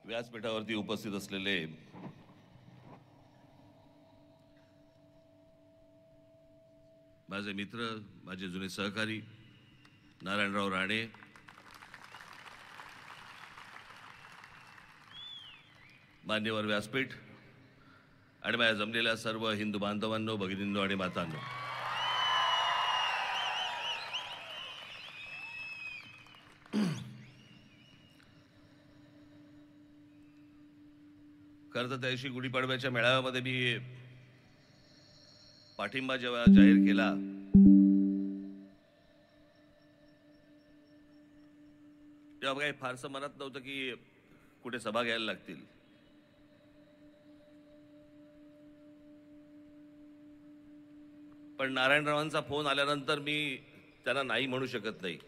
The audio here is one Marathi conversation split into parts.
व्यासपीठावरती उपस्थित असलेले माझे मित्र, माझे जुने सहकारी नारायणराव राणे, मान्यवर व्यासपीठ आणि माझ्या जमलेल्या सर्व हिंदू बांधवांनो, भगिनींनो आणि मातांनो, खरं तर त्या दिवशी गुढीपाडव्याच्या मेळाव्यामध्ये मी पाठिंबा जेव्हा जाहीर केला तेव्हा काही फारसं मनात नव्हतं की कुठे सभा घ्यायला लागतील. पण नारायणरावांचा फोन आल्यानंतर मी त्यांना नाही म्हणू शकत नाही.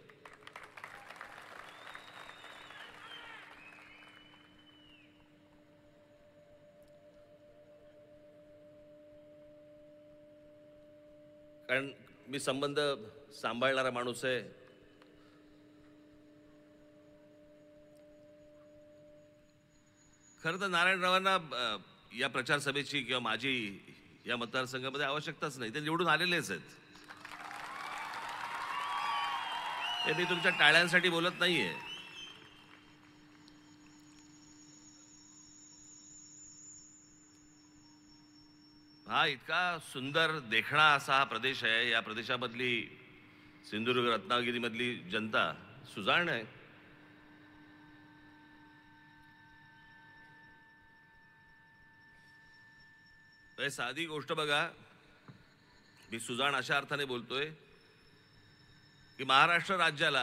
कारण मी संबंध सांभाळणारा माणूस आहे. खरं तर नारायणरावांना या प्रचार सभेची किंवा माझी या मतदारसंघामध्ये आवश्यकताच नाही. ते निवडून आलेलेच आहेत. हे मी तुमच्या टाळ्यांसाठी बोलत नाहीये. हा इतका सुंदर देखणा असा हा प्रदेश आहे. या प्रदेशामधली सिंधुदुर्ग रत्नागिरीमधली जनता सुजाण आहे. साधी गोष्ट बघा, मी सुजाण अशा अर्थाने बोलतोय की महाराष्ट्र राज्याला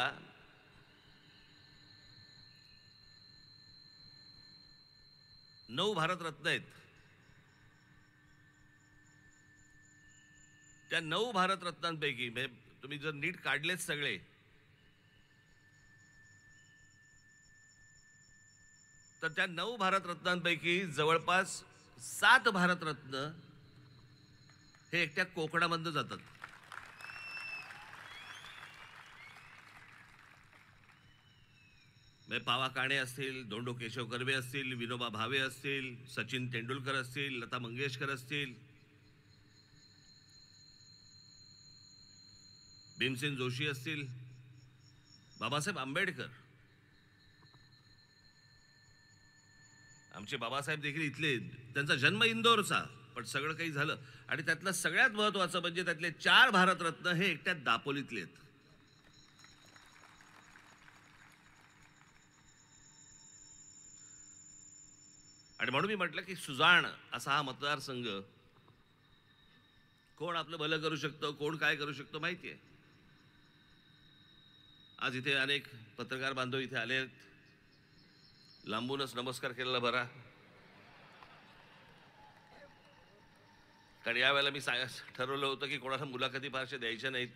नऊ भारतरत्न आहेत. त्या 9 भारतरत्नांपैकी तुम्ही जर नीट काढलेच सगळे तर त्या 9 भारतरत्नांपैकी जवळपास 7 भारतरत्न हे एकट्या कोकणामधून जातात. पावा काणे असतील, धोंडो केशव कर्वे असतील, विनोबा भावे असतील, सचिन तेंडुलकर असतील, लता मंगेशकर असतील, भीमसेन जोशी असतील, बाबासाहेब आंबेडकर. आमचे बाबासाहेब देखील इथले. त्यांचा जन्म इंदोरचा, पण सगळं काही झालं. आणि त्यातलं सगळ्यात महत्वाचं म्हणजे त्यातले 4 भारतरत्न हे एकट्या दापोलीतले आहेत. आणि म्हणून मी म्हटलं की सुजाण असा हा मतदारसंघ, कोण आपलं भलं करू शकतं, कोण काय करू शकतो माहिती आहे. आज इथे अनेक पत्रकार बांधव इथे आले आहेत. लांबूनच नमस्कार केलेला बरा. कारण यावेळेला मी ठरवलं होतं की कोणाला मुलाखती फारशा द्यायच्या नाहीत.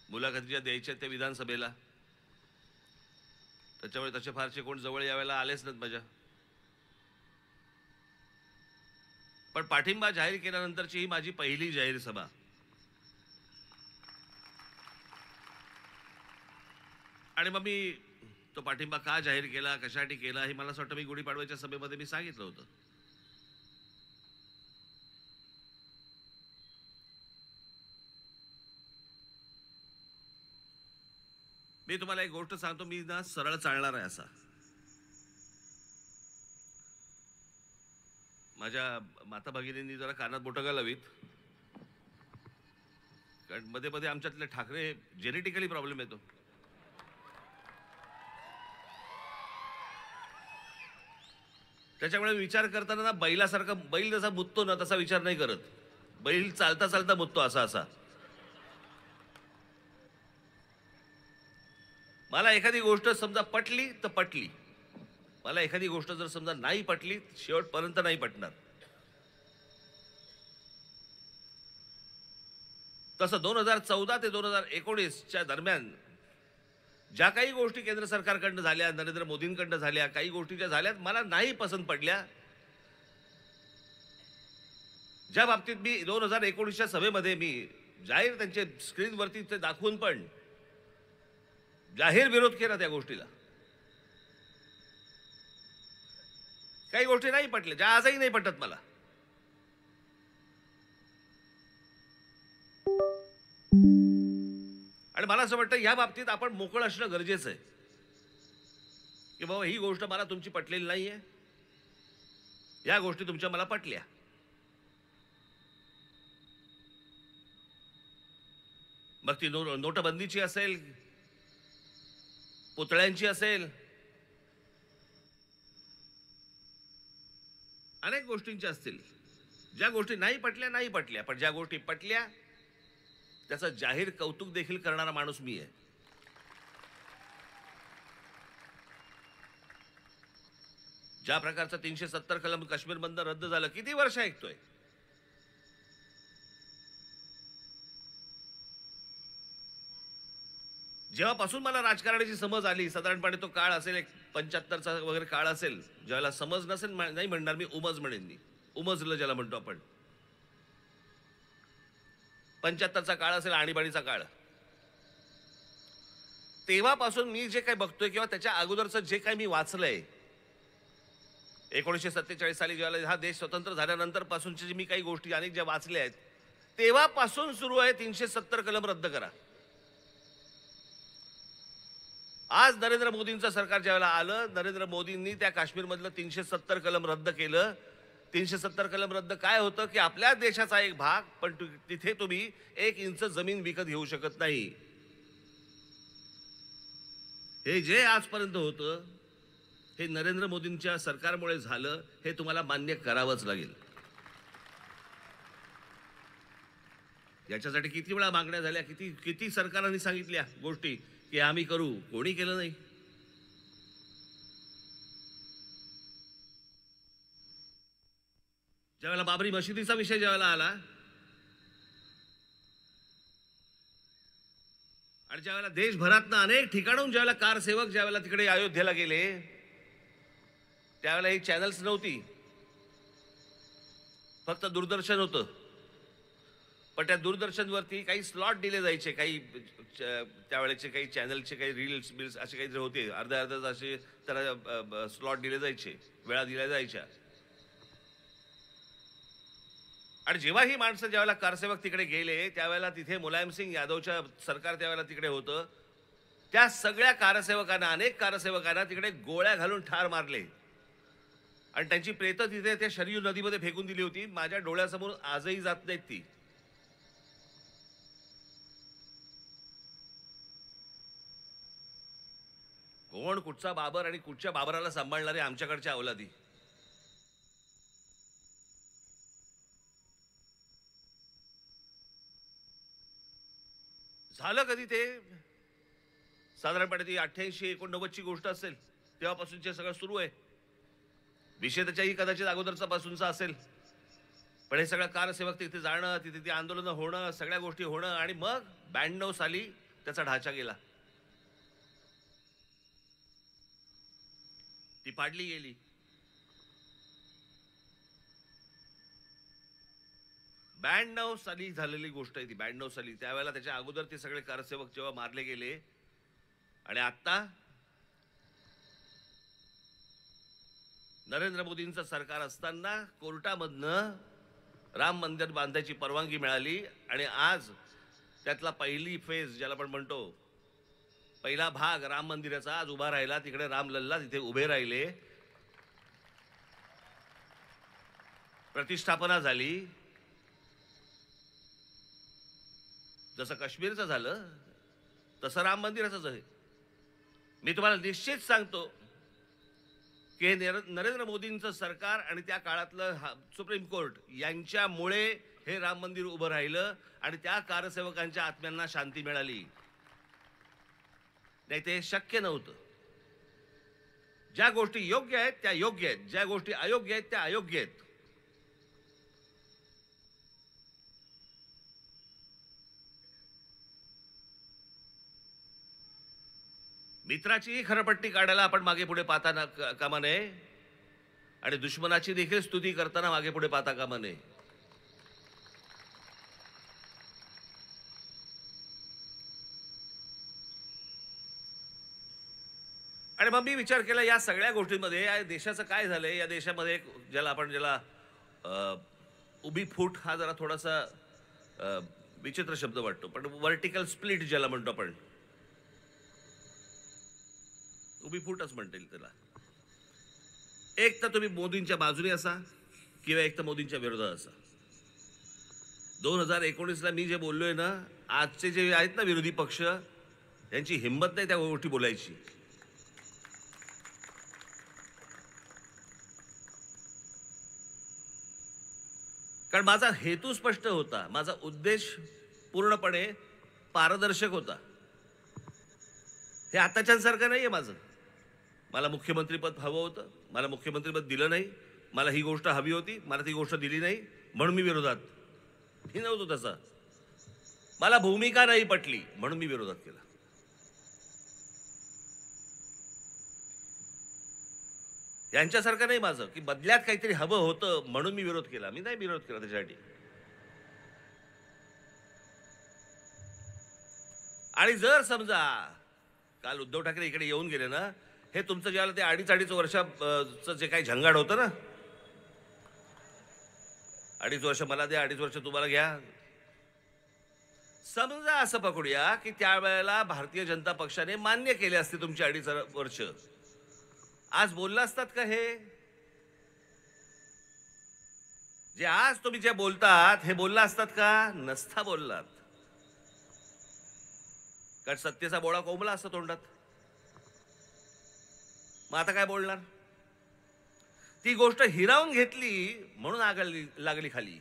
मुलाखती ज्या द्यायच्या त्या विधानसभेला, त्याच्यामुळे तसे फारसे कोण जवळ यावेळेला आलेच नाहीत माझ्या. पण पाठिंबा जाहीर केल्यानंतरची ही माझी पहिली जाहीर सभा. आणि मग मी तो पाठिंबा का जाहीर केला, कशासाठी केला, हे मला असं वाटतं मी गुढीपाडव्याच्या सभेमध्ये मी सांगितलं होतं. मी तुम्हाला एक गोष्ट सांगतो, मी ना सरळ चालणार आहे असा. माझ्या माता भगिनींनी जरा कानात बोटं घालावीत, कारण मध्ये मध्ये आमच्यातले ठाकरे जेनेटिकली प्रॉब्लेम येतो. त्याच्यामुळे विचार करताना ना बैलासारखा, बैल जसा मुततो ना तसा विचार नाही करत. बैल चालता चालता मुततो असा असा. मला एखादी गोष्ट समजा पटली तर पटली, मला एखादी गोष्ट जर समजा नाही पटली शेवटपर्यंत नाही पटणार. तसं 2014 ते 2019च्या दरम्यान ज्या काही गोष्टी केंद्र सरकारकडनं झाल्या, नरेंद्र मोदींकडनं झाल्या, काही गोष्टी ज्या झाल्यात मला नाही पसंत पडल्या. ज्या बाबतीत मी 2019च्या सभेमध्ये मी जाहीर त्यांचे स्क्रीनवरती ते दाखवून पण जाहीर विरोध केला त्या गोष्टीला. काही गोष्टी नाही पटल्या, ज्या आजही नाही पटत मला. आणि मला असं वाटतं या बाबतीत आपण मोकळं असणं गरजेचं आहे की बाबा ही गोष्ट मला तुमची पटलेली नाहीये, या गोष्टी तुमच्या मला पटल्या. मग ती नोटबंदीची असेल, पुतळ्यांची असेल, अनेक गोष्टींच्या असतील. ज्या गोष्टी नाही पटल्या नाही पटल्या, पण ज्या गोष्टी पटल्या त्याचं जाहीर कौतुक देखील करणारा माणूस मी आहे. ज्या प्रकारचं 370 कलम काश्मीरमधनं रद्द झालं, किती वर्ष ऐकतोय. जेव्हापासून मला राजकारणाची समज आली, साधारणपणे तो काळ असेल एक 75चा वगैरे काळ असेल, ज्यावेळेला समज नसेल नाही म्हणणार मी, उमज म्हणेन मी, उमजलं ज्याला म्हणतो आपण. 75चा काळ असेल, आणीबाणीचा काळ. तेव्हापासून मी जे काही बघतोय किंवा त्याच्या अगोदरचं जे काही मी वाचलंय, 1947 साली ज्यावेळेला हा देश स्वतंत्र झाल्यानंतर पासूनच्या जी मी काही गोष्टी अनेक ज्या वाचल्या आहेत, तेव्हापासून सुरू आहे 370 कलम रद्द करा. आज नरेंद्र मोदींचं सरकार ज्यावेळेला आलं, नरेंद्र मोदींनी त्या काश्मीरमधलं 370 कलम रद्द केलं. 370 कलम रद्द काय होतं की आपल्या देशाचा एक भाग, पण तिथे तुम्ही 1 इंच जमीन विकत घेऊ शकत नाही. हे जे आजपर्यंत होतं हे नरेंद्र मोदींच्या सरकारमुळे झालं, हे तुम्हाला मान्य करावंच लागेल. याच्यासाठी किती वेळा मागण्या झाल्या, किती सरकारांनी सांगितल्या गोष्टी की आम्ही करू, कोणी केलं नाही. ज्यावेळेला बाबरी मशिदीचा विषय ज्यावेळेला आला आणि ज्यावेळेला देशभरातनं अनेक ठिकाणून ज्यावेळेला कारसेवक ज्यावेळेला तिकडे अयोध्येला गेले, त्यावेळेला ही चॅनल्स नव्हती, फक्त दूरदर्शन होतं. पण त्या दूरदर्शनवरती काही स्लॉट दिले जायचे, काही त्यावेळेचे काही चॅनलचे काही रील्स बिल्स असे काहीतरी होते, अर्ध्या अर्ध्या असे त्याला स्लॉट दिले जायचे, वेळा दिल्या जायच्या. आणि जेव्हा ही माणसं ज्यावेळेला कारसेवक तिकडे गेले, त्यावेळेला तिथे मुलायमसिंग यादवच्या सरकार त्यावेळेला तिकडे होतं. त्या सगळ्या कारसेवकांना, अनेक कारसेवकांना तिकडे गोळ्या घालून ठार मारले आणि त्यांची प्रेतं तिथे त्या शरयू नदीमध्ये फेकून दिली होती. माझ्या डोळ्यासमोर आजही जात नाहीत ती. कोण कुठचा बाबर आणि कुठच्या बाबराला सांभाळणारे आमच्याकडच्या अवलादी. झालं कधी ते? साधारणपणे ती 88-89ची गोष्ट असेल, तेव्हापासूनचे सगळं सुरू आहे. विषय त्याच्याही कदाचित अगोदरचा पासूनचा असेल, पण हे सगळं कारसेवक तिथे जाणं, तिथे ती आंदोलनं होणं, सगळ्या गोष्टी होणं, आणि मग 92 साली त्याचा ढाचा गेला, ती पाडली गेली. ब्याण्णव साली झालेली गोष्ट आहे ती, 92 साली. त्यावेळेला त्याच्या अगोदर ते सगळे कारसेवक जेव्हा मारले गेले, आणि आता नरेंद्र मोदींचं सरकार असताना कोर्टामधनं राम मंदिर बांधायची परवानगी मिळाली, आणि आज त्यातला पहिली फेज ज्याला आपण म्हणतो, पहिला भाग राम मंदिराचा आज उभा राहिला. तिकडे रामलल्ला तिथे उभे राहिले, प्रतिष्ठापना झाली. जसं काश्मीरचं झालं तसं राम मंदिराचंच आहे. मी तुम्हाला निश्चित सांगतो की हे नरेंद्र मोदींचं सरकार आणि त्या काळातलं सुप्रीम कोर्ट यांच्यामुळे हे राम मंदिर उभं राहिलं आणि त्या कारसेवकांच्या आत्म्यांना शांती मिळाली. नाही ते शक्य नव्हतं. ज्या गोष्टी योग्य आहेत त्या योग्य आहेत, ज्या गोष्टी अयोग्य आहेत त्या अयोग्य आहेत. मित्राचीही खरपट्टी काढायला आपण मागे पुढे पाहता कामा नये, आणि दुश्मनाची देखील स्तुती करताना मागे पुढे पाहता कामा नये. आणि मग मी विचार केला या सगळ्या गोष्टींमध्ये या देशाचं काय झालंय. या देशामध्ये ज्याला उभी फूट हा जरा थोडासा विचित्र शब्द वाटतो, पण व्हर्टिकल स्प्लिट ज्याला म्हणतो आपण, उभी फूटच म्हणता येईल त्याला. एक तर तुम्ही मोदींच्या बाजूने असा किंवा एक तर मोदींच्या विरोधात असा. 2019ला मी जे बोललोय ना, आजचे जे आहेत ना विरोधी पक्ष, यांची हिंमत नाही त्या गोष्टी बोलायची. कारण माझा हेतू स्पष्ट होता, माझा उद्देश पूर्णपणे पारदर्शक होता. हे आताच्यांसारखं नाहीये माझं. मला मुख्यमंत्रीपद हवं होतं, मला मुख्यमंत्रीपद दिलं नाही. मला ही गोष्ट हवी होती, मला ती गोष्ट दिली नाही म्हणून मी विरोधात. ही नव्हतं तसं. मला भूमिका नाही पटली म्हणून मी विरोधात केला. यांच्यासारखं नाही माझं की बदल्यात काहीतरी हवं होतं म्हणून मी विरोध केला. मी नाही विरोध केला त्याच्यासाठी. आणि जर समजा काल उद्धव ठाकरे इकडे येऊन गेले ना, हे तुमचं ज्याला ते अडीच वर्षाचं जे काही झंगाड होतं ना, 2.5 वर्ष मला द्या, 2.5 वर्ष तुम्हाला घ्या. समजा असं पकडूया की त्यावेळेला भारतीय जनता पक्षाने मान्य केले असते तुमची 2.5 वर्ष, आज बोलला असतात का? हे जे आज तुम्ही जे बोलतात हे बोलला असतात का? नसता बोललात. कारण सत्तेचा बोळा कोंबला असता तोंडात. मग आता काय बोलणार? ती गोष्ट हिरावून घेतली म्हणून आग लागली खाली.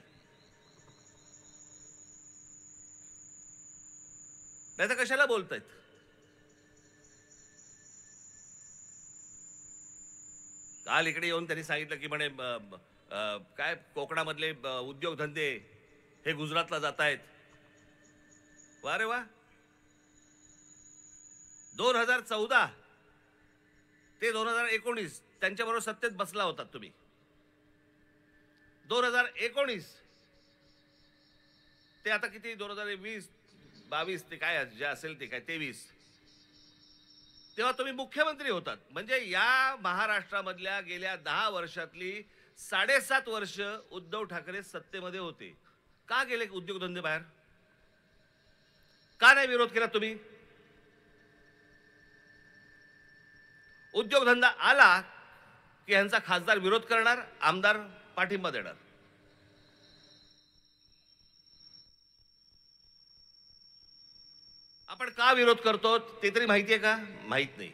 नाही तर कशाला बोलतायत? काल इकडे येऊन त्यांनी सांगितलं की म्हणे काय कोकणामधले उद्योगधंदे हे गुजरातला जात आहेत. वा रे वा. 2014 ते 2019 त्यांच्याबरोबर सत्तेत बसला होता तुम्ही. 2019 ते आता किती, 2020-22 ते काय जे असेल ते काय 23, तेव्हा तुम्ही मुख्यमंत्री होतात. म्हणजे या महाराष्ट्रामधल्या गेल्या 10 वर्षातली 7.5 वर्ष उद्धव ठाकरे सत्तेमध्ये होते. का गेले उद्योगधंदे बाहेर? का नाही विरोध केला तुम्ही? उद्योगधंदा आला की यांचा खासदार विरोध करणार, आमदार पाठिंबा देणार. आपण का विरोध करतो ते तरी माहितीये का? माहित नाही.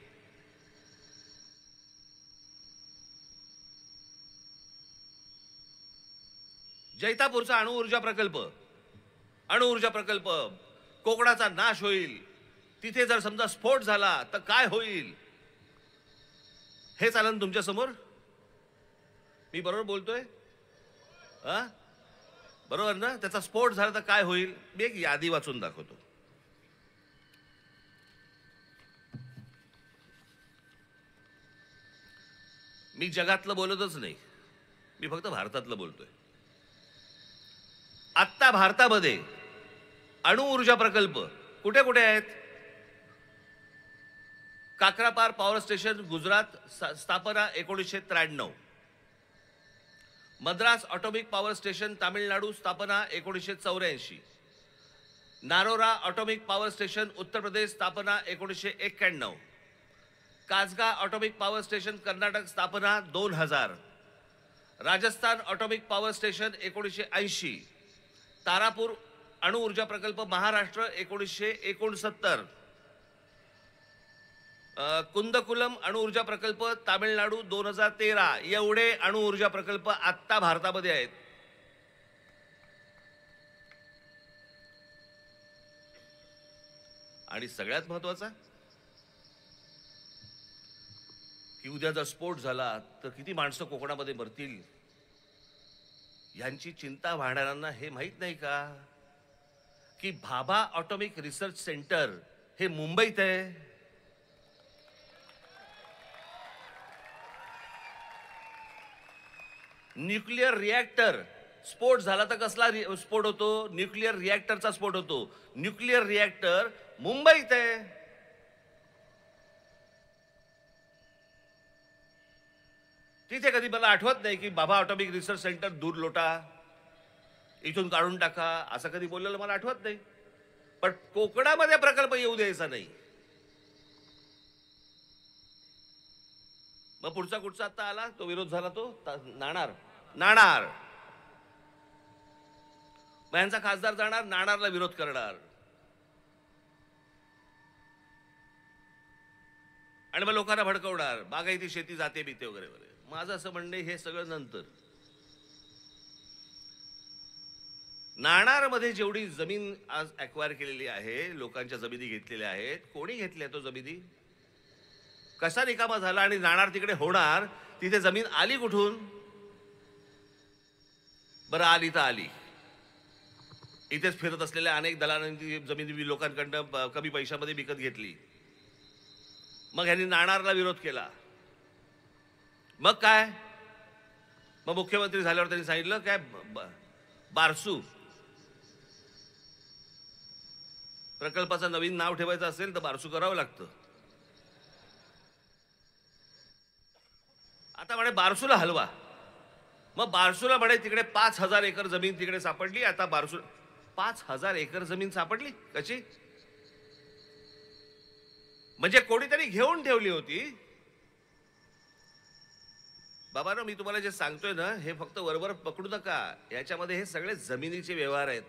जैतापूरचा अणुऊर्जा प्रकल्प कोकणाचा नाश होईल. तिथे जर समजा स्फोट झाला तर काय होईल? हे चालन तुमच्या समोर. मी बरोबर बोलतोय? बरोबर ना? त्याचा स्फोट झाला तर काय होईल? मी एक यादी वाचून दाखवतो. मी जगातलं बोलतच नाही, मी फक्त भारतातलं बोलतोय. आत्ता भारतामध्ये अणुऊर्जा प्रकल्प कुठे कुठे आहेत? काकरापार पॉवर स्टेशन गुजरात, स्थापना 1993. Madras atomic power station Tamil Nadu, स्थापना 1984. नारोरा atomic power station Uttar Pradesh, स्थापना 1991. कासगा ऑटोमिक पॉवर स्टेशन कर्नाटक, स्थापना 2000. Rajasthan atomic power station 1980. Tarapur अणुऊर्जा प्रकल्प महाराष्ट्र 1969. कुंदकुलम अणुऊर्जा प्रकल्प तामिळनाडू 2013. एवढे अणुऊर्जा प्रकल्प आत्ता भारतामध्ये आहेत. आणि सगळ्यात महत्वाचा की उद्या जर स्फोट झाला तर किती माणसं कोकणामध्ये मरतील यांची चिंता वाढणाऱ्यांना हे माहित नाही का की भाभा ऑटोमिक रिसर्च सेंटर हे मुंबईत आहे. न्यूक्लिअर रिॲक्टर स्फोट झाला तर कसला स्फोट होतो? न्यूक्लिअर रिॲक्टरचा स्फोट होतो. न्यूक्लिअर रिॲक्टर मुंबईत आहे. तिथे कधी मला आठवत नाही की बाबा ऑटॉमिक रिसर्च सेंटर दूर लोटा, इथून काढून टाका, असं कधी बोललेलं मला आठवत नाही. पण कोकणामध्ये प्रकल्प येऊ द्यायचा नाही. मग पुढचा कुठचा आता आला तो विरोध झाला, तो नाणार. नाणार मग यांचा खासदार जाणार नाणारला विरोध करणार आणि मग लोकांना भडकवणार, बागायती शेती जाते बिते वगैरे वगैरे. माझं असं म्हणणे हे सगळं नंतर. नाणारमध्ये जेवढी जमीन आज अक्वायर केलेली आहे, लोकांच्या जमिनी घेतलेल्या आहेत, कोणी घेतल्या तो जमिनी, कसा रिकामा झाला आणि नाणार तिकडे होणार, तिथे जमीन आली कुठून? बरं आली तर आली, इथेच फिरत असलेल्या अनेक दलालांनी जमीन लोकांकडनं कमी पैशामध्ये विकत घेतली. मग ह्यांनी नाणारला विरोध केला. मग काय, मग मुख्यमंत्री झाल्यावर त्यांनी सांगितलं काय, बारसू प्रकल्पाचं नवीन नाव ठेवायचं असेल तर बारसू करावं लागतं. आता म्हणे बारसूला हलवा. मग बारसूला म्हणे तिकडे 5,000 एकर जमीन तिकडे सापडली. आता बारसू 5,000 एकर जमीन सापडली कशी? म्हणजे कोणीतरी घेऊन ठेवली होती. बाबांनो, मी तुम्हाला जे सांगतोय ना, हे फक्त वरवर पकडू नका. याच्यामध्ये हे सगळे जमिनीचे व्यवहार आहेत.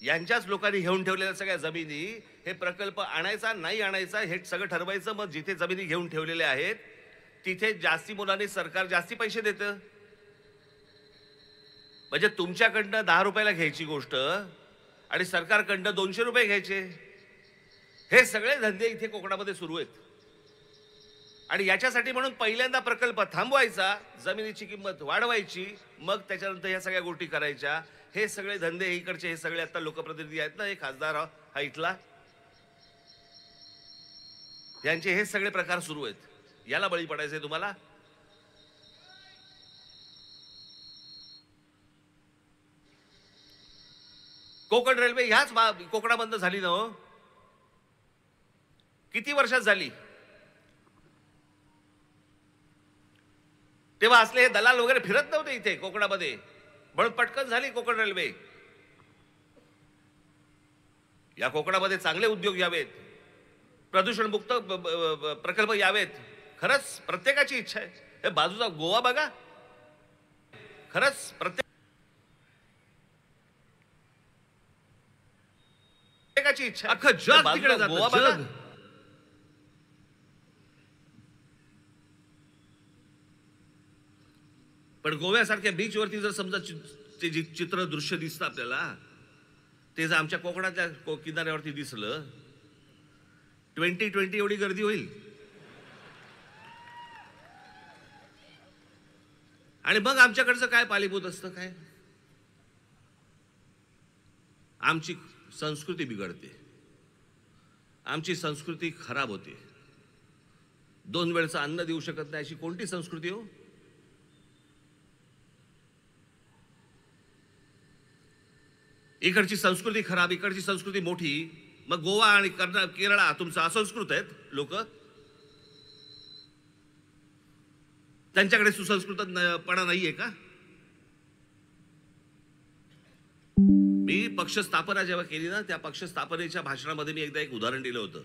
यांच्याच लोकांनी घेऊन ठेवलेल्या सगळ्या जमिनी, हे प्रकल्प आणायचा नाही आणायचा हे सगळं ठरवायचं. मग जिथे जमिनी घेऊन ठेवलेल्या आहेत तिथे जास्ती मुलांनी सरकार जास्ती पैसे देतं. म्हणजे तुमच्याकडनं 10 रुपयाला घ्यायची गोष्ट आणि सरकारकडनं 200 रुपये घ्यायचे. हे सगळे धंदे इथे कोकणामध्ये सुरू आहेत. आणि याच्यासाठी म्हणून पहिल्यांदा प्रकल्प थांबवायचा, जमिनीची किंमत वाढवायची, मग त्याच्यानंतर ह्या सगळ्या गोष्टी करायच्या. हे सगळे धंदे इकडचे, हे सगळे आता लोकप्रतिनिधी आहेत ना, हे खासदार हा इथला, यांचे हे सगळे प्रकार सुरू आहेत. याला बळी पडायचंय तुम्हाला? कोकण रेल्वे ह्याच कोकणाबंद झाली ना हो? किती वर्षात झाली? तेव्हा असले हे दलाल वगैरे फिरत नव्हते इथे कोकणामध्ये, म्हणून पटकन झाली कोकण रेल्वे. या कोकणामध्ये चांगले उद्योग यावेत, प्रदूषणमुक्त प्रकल्प यावेत. खरंच प्रत्येकाची इच्छा आहे. हे बाजूचा गोवा बघा, खरंच प्रत्येकाची इच्छा. अख्खं जग तिकडे गोवा जातं, बघा. जग. पण गोव्यासारख्या बीचवरती जर समजा ते जे चित्र दृश्य दिसतं आपल्याला, ते जर आमच्या कोकणाच्या किनाऱ्यावरती दिसलं, 2020 एवढी गर्दी होईल. आणि मग आमच्याकडचं काय पालीभूत असतं काय? आमची संस्कृती बिघडते, आमची संस्कृती खराब होते. 2 वेळचं अन्न देऊ शकत नाही अशी कोणती संस्कृती हो? इकडची संस्कृती खराब, इकडची संस्कृती मोठी. मग गोवा आणि केरळा तुमचं असंस्कृत आहेत लोक, त्यांच्याकडे सुसंस्कृतपणा नाहीये का? मी पक्ष स्थापना जेव्हा केली ना, त्या पक्ष स्थापनेच्या भाषणामध्ये मी एकदा एक उदाहरण दिलं होतं.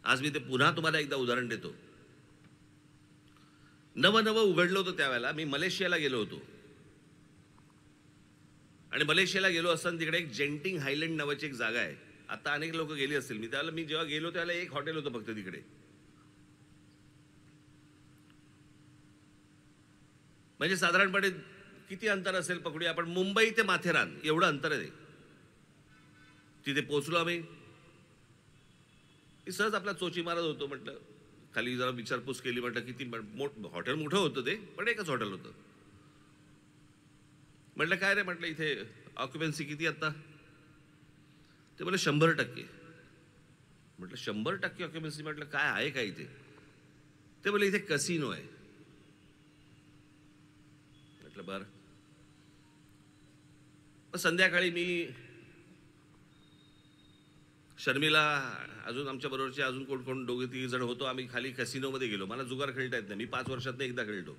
आज मी ते पुन्हा तुम्हाला एकदा उदाहरण देतो. नवं उघडलं होतं त्यावेळेला. मी मलेशियाला गेलो होतो आणि मलेशियाला गेलो असताना तिकडे एक जेंटिंग हायलँड नावाची एक जागा आहे. आता अनेक लोक गेली असतील. मी जेव्हा गेलो त्यावेळेला एक हॉटेल होतं फक्त तिकडे. म्हणजे साधारणपणे किती अंतर असेल पकडूया आपण, मुंबई ते माथेरान एवढं अंतर आहे. तिथे पोहोचलो आम्ही. सहज आपला चोची मारत होतो. म्हटलं खाली जरा विचारपूस केली. म्हटलं किती हॉटेल मोठं होतं ते, पण एकच हॉटेल होतं. म्हटलं काय रे, म्हटलं इथे ऑक्युपन्सी किती आता? ते बोले 100%. म्हटलं 100% ऑक्युपन्सी? म्हटलं काय आहे का इथे? ते बोले इथे कसिनो आहे. म्हटलं बरं. संध्याकाळी मी शर्मिला, अजून आमच्या बरोबरचे अजून कोण कोण दोघे तिघे जण होतो. आम्ही खाली कॅसिनोमध्ये गेलो. मला जुगार खेळता येत नाही. मी 5 वर्षातनं एकदा खेळतो.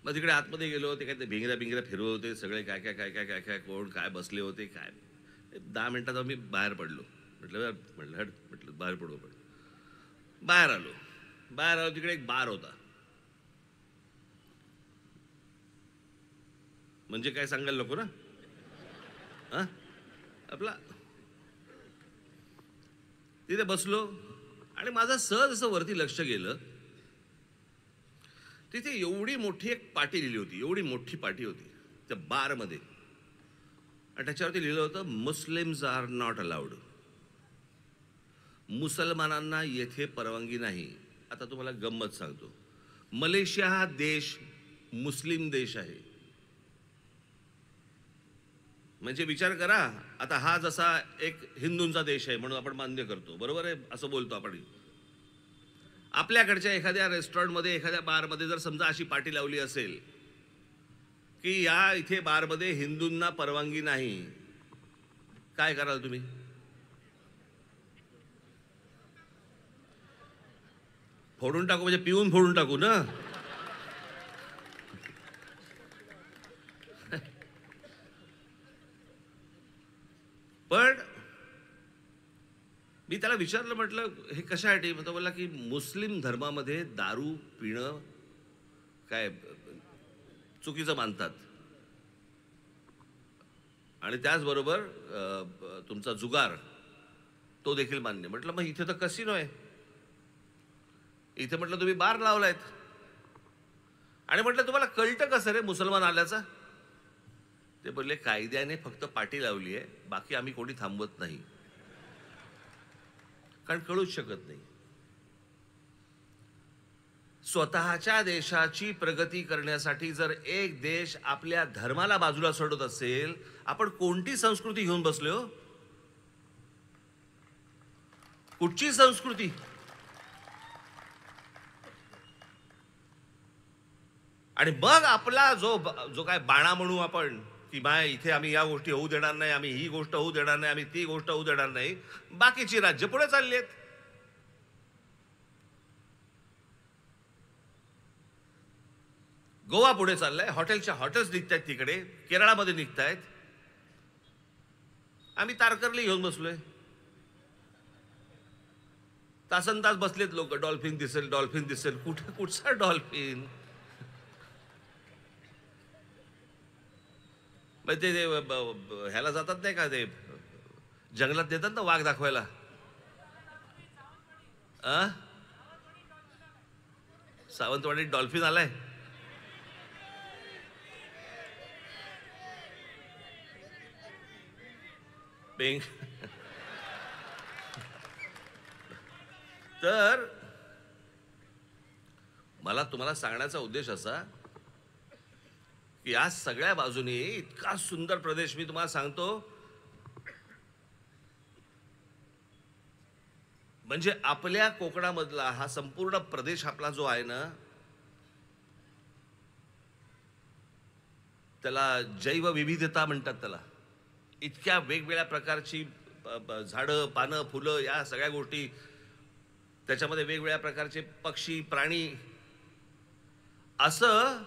मग तिकडे आतमध्ये गेलो. ते काय ते भिंगऱ्या फिरवत होते सगळे. काय काय काय काय काय काय कोण काय बसले होते काय. 10 मिनिटात आम्ही बाहेर पडलो. म्हटलं हट, म्हटलं बाहेर पडू. पण बाहेर आलो. तिकडे एक बार होता. म्हणजे काय सांगायला नको ना. हा, आपला तिथे बसलो आणि माझं सहज असं वरती लक्ष गेलं. तिथे एवढी मोठी एक पाटी लिहिली होती. एवढी मोठी पाटी होती त्या बारमध्ये. आणि त्याच्यावरती लिहिलं होतं, मुस्लिम्स आर नॉट अलाउड. मुसलमानांना येथे परवानगी नाही. आता तुम्हाला गंमत सांगतो. मलेशिया हा देश मुस्लिम देश आहे. म्हणजे विचार करा. आता हा जसा एक हिंदूंचा देश आहे म्हणून आपण मान्य करतो, बरोबर आहे, असं बोलतो आपण. आपल्याकडच्या एखाद्या रेस्टॉरंटमध्ये, एखाद्या बारमध्ये जर समजा अशी पाटी लावली असेल की या इथे बारमध्ये हिंदूंना परवानगी नाही, काय कराल तुम्ही? फोडून टाकू, म्हणजे पिऊन फोडून टाकू ना. पण मी त्याला विचारलं, म्हटलं हे कशासाठी? तो बोलला की मुस्लिम धर्मामध्ये दारू पिणं काय चुकीचं मानतात आणि त्याचबरोबर तुमचा जुगार तो देखील मान्य. म्हटलं मग इथे तर कसिनो आहे. इथे म्हटलं तुम्ही बार लावलायत. आणि म्हटलं तुम्हाला कळतं कसं रे मुसलमान आल्याचा? ते बोलले कायद्याने फक्त पाटी लावली आहे, बाकी आम्ही कोणी थांबवत नाही. कारण कळूच शकत नाही. स्वतःच्या देशाची प्रगती करण्यासाठी जर एक देश आपल्या धर्माला बाजूला सोडत असेल, आपण कोणती संस्कृती घेऊन बसलो हो? कुठची संस्कृती? आणि मग आपला जो काय बाणा म्हणू आपण की बाय इथे आम्ही या गोष्टी होऊ देणार नाही, आम्ही ही गोष्ट होऊ देणार नाही, आम्ही ती गोष्ट होऊ देणार नाही. बाकीची राज्य पुढे चालली आहेत. गोवा पुढे चाललाय. हॉटेल्स निघतायत तिकडे. केरळामध्ये निघतायत. आम्ही तारकर्ली घेऊन बसलोय. तासन तास बसलेत लोक. डॉल्फिन दिसेल. कुठचा डॉल्फिन? ते ह्याला जातात नाही का, ते जंगलात देतात ना वाघ दाखवायला. सावंतवाडीत डॉल्फिन आलाय. तर मला तुम्हाला सांगण्याचा उद्देश असा की या सगळ्या बाजूने इतका सुंदर प्रदेश मी तुम्हाला सांगतो. म्हणजे आपल्या कोकणामधला हा संपूर्ण प्रदेश आपला जो आहे ना, त्याला जैवविविधता म्हणतात त्याला. इतक्या वेगवेगळ्या प्रकारची झाडं, पानं, फुलं, या सगळ्या गोष्टी, त्याच्यामध्ये वेगवेगळ्या प्रकारचे पक्षी, प्राणी, असं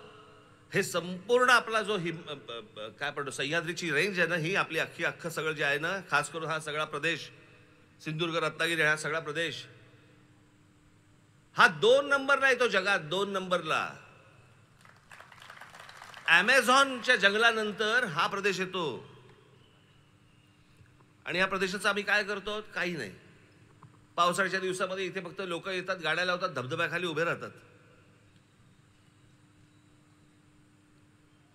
हे संपूर्ण आपला जो काय म्हणतो सह्याद्रीची रेंज आहे ना, ही आपली अख्खं सगळं जे आहे ना, खास करून हा सगळा प्रदेश, सिंधुदुर्ग, रत्नागिरी, हा सगळा प्रदेश, हा 2 नंबरला येतो जगात. 2 नंबरला. अमेझॉनच्या जंगलानंतर हा प्रदेश येतो. आणि या प्रदेशाचं आम्ही काय करतो? काही नाही. पावसाळ्याच्या दिवसामध्ये इथे फक्त लोक येतात, गाड्या लावतात, धबधब्याखाली उभे राहतात.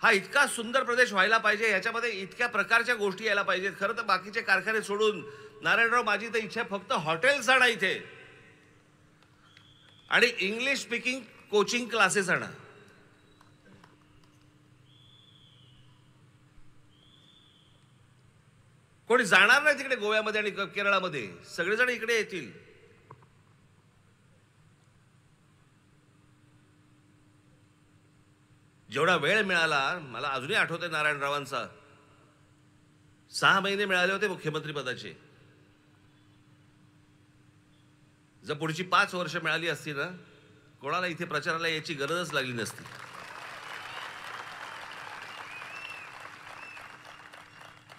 हा इतका सुंदर प्रदेश व्हायला पाहिजे, याच्यामध्ये इतक्या प्रकारच्या गोष्टी यायला पाहिजेत. खरं तर बाकीचे कारखाने सोडून, नारायणराव, माझी तर इच्छा फक्त हॉटेल्स आणा इथे आणि इंग्लिश स्पीकिंग कोचिंग क्लासेस आणा. कोणी जाणार नाही तिकडे गोव्यामध्ये आणि केरळामध्ये, सगळेजण इकडे येतील. जेवढा वेळ मिळाला, मला अजूनही आठवतंय नारायणरावांचा, 6 महिने मिळाले होते मुख्यमंत्री पदाचे. जर पुढची 5 वर्ष मिळाली असती ना, कोणाला इथे प्रचाराला यायची गरजच लागली नसती.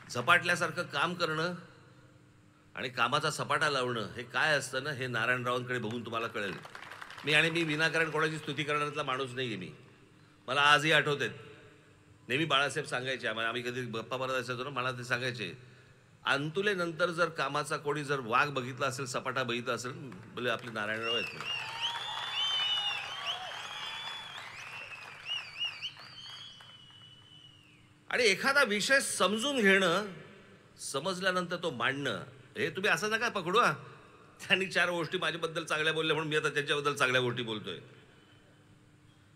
झपाटल्यासारखं काम करणं आणि कामाचा सपाटा लावणं हे काय असतं ना, हे नारायणरावांकडे बघून तुम्हाला कळेल. मी विनाकारण कोणाची स्तुती करण्यातला माणूस नाहीये मी. मला आजही आठवते, नेहमी बाळासाहेब सांगायचे, आम्ही कधी गप्पा मारत असायचो ना, मला ते सांगायचे, अंतुलेनंतर जर कामाचा कोणी जर वाघ बघितला असेल, सपाटा बघितला असेल, बोले आपले नारायणराव आहेत. आणि एखादा विषय समजून घेणं, समजल्यानंतर तो मांडणं, हे तुम्ही असं नका पकडू. त्यांनी 4 गोष्टी माझ्याबद्दल चांगल्या बोलल्या म्हणून मी आता त्यांच्याबद्दल चांगल्या गोष्टी बोलतोय.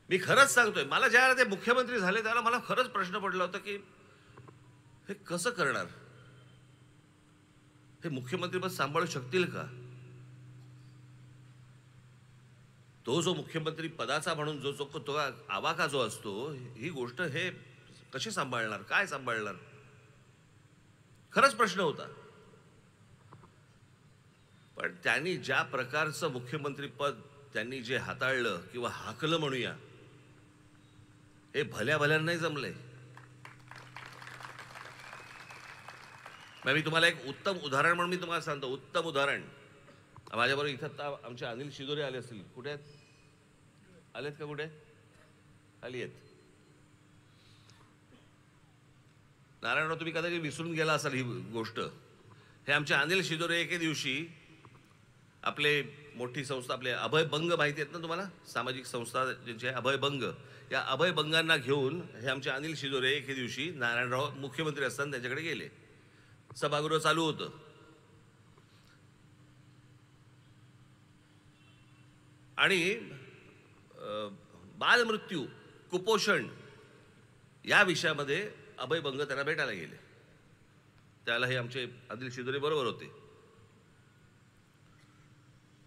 मी खरंच सांगतोय, मला ज्यावेळेला ते मुख्यमंत्री झाले त्यावेळेला मला खरंच प्रश्न पडला होता की हे कसं करणार, हे मुख्यमंत्रीपद सांभाळू शकतील का. तो जो मुख्यमंत्री पदाचा म्हणून तो आवाका जो असतो, ही गोष्ट हे कशी सांभाळणार, काय सांभाळणार, खरंच प्रश्न होता. पण त्यांनी ज्या प्रकारचं मुख्यमंत्रीपद त्यांनी जे हाताळलं किंवा हाकलं म्हणूया, हे भल्या भल्यांनाही जमलंय. मी तुम्हाला एक उत्तम उदाहरण म्हणून मी तुम्हाला सांगतो, उत्तम उदाहरण. माझ्याबरोबर इथं आमचे अनिल शिदोरे आले असतील. कुठे आहेत? आलेत का? कुठे आली आहेत? नारायणराव, तुम्ही कदाचित विसरून गेला असाल ही गोष्ट. हे आमचे अनिल शिदोरे एके दिवशी आपले मोठी संस्था, आपले अभयभंग माहिती आहेत ना तुम्हाला, सामाजिक संस्था ज्यांची अभयभंग, या अभयभंगांना घेऊन हे आमचे अनिल शिदोरे एके दिवशी नारायणराव मुख्यमंत्री असताना त्यांच्याकडे गेले. सभागृह चालू होतं आणि बालमृत्यू, कुपोषण या विषयामध्ये अभयभंग त्यांना भेटायला गेले. त्याला हे आमचे अनिल शिदोरे बरोबर होते.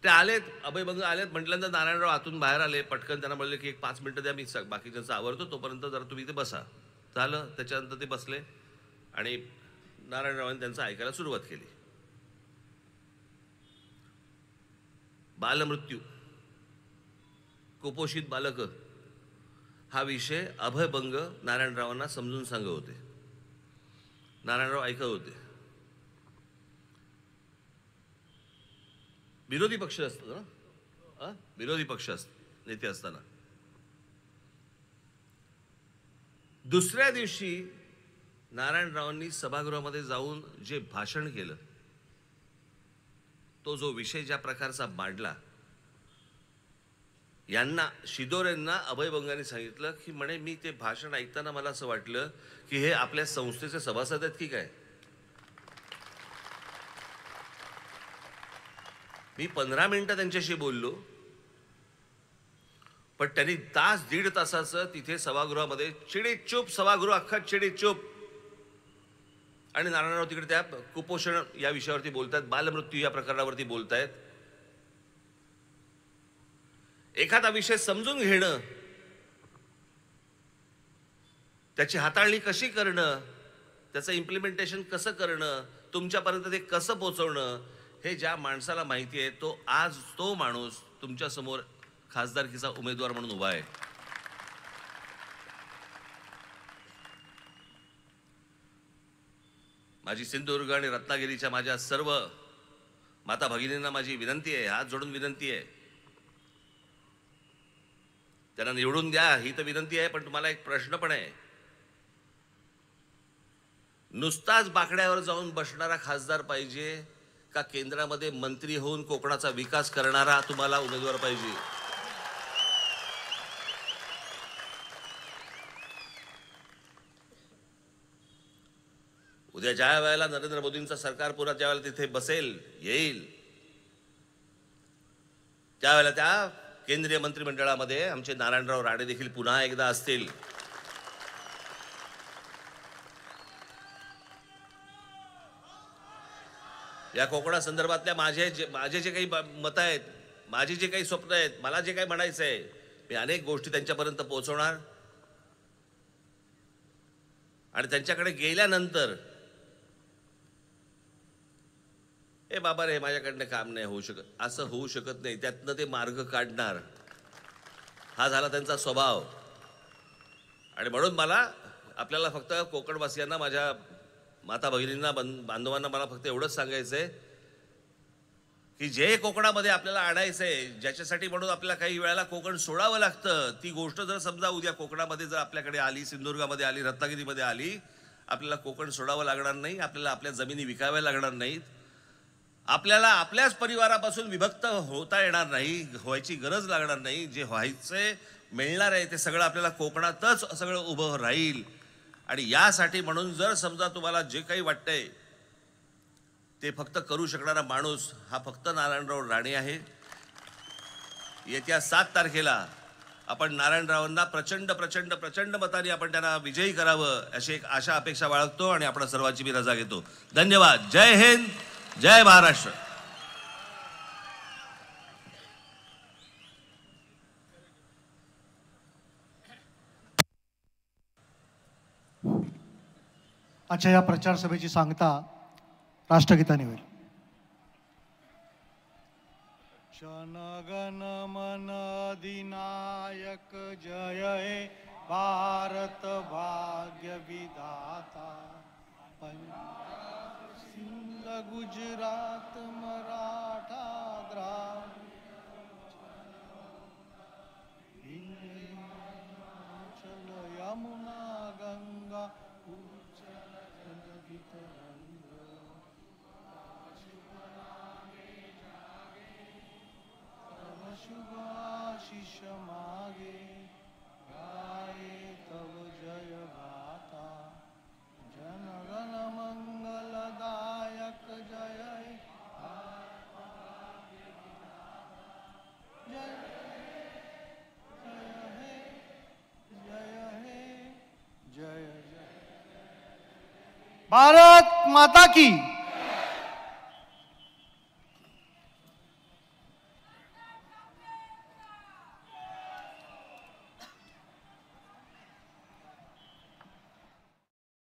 ते आलेत, अभयभंग आलेत म्हटल्यानंतर नारायणराव आतून बाहेर आले. पटकन त्यांना म्हणले की 1-5 मिनिटं द्या, मी बाकीच्यांचं आवरतो, तोपर्यंत जरा तुम्ही इथे बसा. झालं. त्याच्यानंतर ते बसले आणि नारायणरावांनी त्यांचं ऐकायला सुरुवात केली. बालमृत्यू, कुपोषित बालक हा विषय अभयभंग नारायणरावांना समजून सांगत होते. नारायणराव ऐकत होते. विरोधी पक्ष असतो ना, विरोधी पक्ष नेते असताना. दुसऱ्या दिवशी नारायणरावांनी सभागृहामध्ये जाऊन जे भाषण केलं, तो जो विषय ज्या प्रकारचा मांडला, यांना शिदोरेंना अभयभंगाने सांगितलं की म्हणे, मी ते भाषण ऐकताना मला असं वाटलं की हे आपल्या संस्थेचे सभासद आहेत की काय. मी 15 मिनिटं त्यांच्याशी बोललो, पण त्यांनी 1.5 तासाचं तिथे सभागृहामध्ये चिडीचूप, सभागृह अख्खा चिडीचूप. आणि नारायणराव तिकडे त्या कुपोषण या विषयावरती बोलतायत, बालमृत्यू या प्रकरणावरती बोलतायत. एखादा विषय समजून घेणं, त्याची हाताळणी कशी करणं, त्याचं इम्प्लिमेंटेशन कसं करणं, तुमच्यापर्यंत ते कसं पोहोचवणं, हे ज्या माणसाला माहिती आहे, तो आज तो माणूस तुमच्या समोर खासदारकीचा उमेदवार म्हणून उभा आहे. माझी सिंधुदुर्ग आणि रत्नागिरीच्या माझ्या सर्व माता भगिनींना माझी विनंती आहे, हात जोडून विनंती आहे, त्यांना निवडून द्या, ही तर विनंती आहे. पण तुम्हाला एक प्रश्न पण आहे. नुसताच बाकड्यावर जाऊन बसणारा खासदार पाहिजे का केंद्रामध्ये मंत्री होऊन कोकणाचा विकास करणारा तुम्हाला उमेदवार पाहिजे? उद्या ज्या वेळेला नरेंद्र मोदींचं सरकार पुन्हा ज्या वेळेला तिथे बसेल, येईल, त्यावेळेला त्या केंद्रीय मंत्रिमंडळामध्ये आमचे नारायणराव राणे देखील पुन्हा एकदा असतील. या कोकणा संदर्भातल्या माझे जे काही मतं आहेत, माझी जे काही स्वप्न आहेत, मला जे काही म्हणायचं आहे, मी अनेक गोष्टी त्यांच्यापर्यंत पोहोचवणार आणि त्यांच्याकडे गेल्यानंतर ए बाबा रे माझ्याकडनं काम नाही होऊ शकत, असं होऊ शकत नाही, त्यातनं ते मार्ग काढणार. हा झाला त्यांचा स्वभाव. आणि म्हणून मला आपल्याला फक्त कोकणवासियांना, माझ्या माता भगिनींना, बांधवांना मला फक्त एवढंच सांगायचं आहे की जे कोकणामध्ये आपल्याला आणायचंय, ज्याच्यासाठी म्हणून आपल्याला काही वेळेला कोकण सोडावं लागतं, ती गोष्ट जर समजा उद्या कोकणामध्ये जर आपल्याकडे आली, सिंधुदुर्गामध्ये आली, रत्नागिरीमध्ये आली, आपल्याला कोकण सोडावं लागणार नाही, आपल्याला आपल्या जमिनी विकाव्या लागणार नाहीत, आपल्याला आपल्याच परिवारापासून विभक्त होता येणार नाही, व्हायची गरज लागणार नाही. जे व्हायचंय, मिळणार आहे, ते सगळं आपल्याला कोकणातच सगळं उभं राहील. आणि यासाठी म्हणून जर समजा तुम्हाला जे काही वाटतंय ते फक्त करू शकणारा माणूस हा फक्त नारायणराव राणे आहे. येत्या 7 तारखेला आपण नारायणरावांना प्रचंड प्रचंड प्रचंड मताने आपण त्यांना विजयी करावं अशी एक आशा अपेक्षा बाळगतो आणि आपण सर्वांची मी रजा घेतो. धन्यवाद. जय हिंद, जय महाराष्ट्र. अच्छा, या प्रचार सभेची सांगता राष्ट्रगीताने होईल. जनगण मन अधिनायक जय हे भारत भाग्य विधाता, पंजाब सिंध गुजरात मराठा द्राविड हिमाचल यमुना गंगा शुभाशिष मागे गाये तव जय गाथा. जनगण मंगलदायक जय हे जय जय जय जय. भारत माता की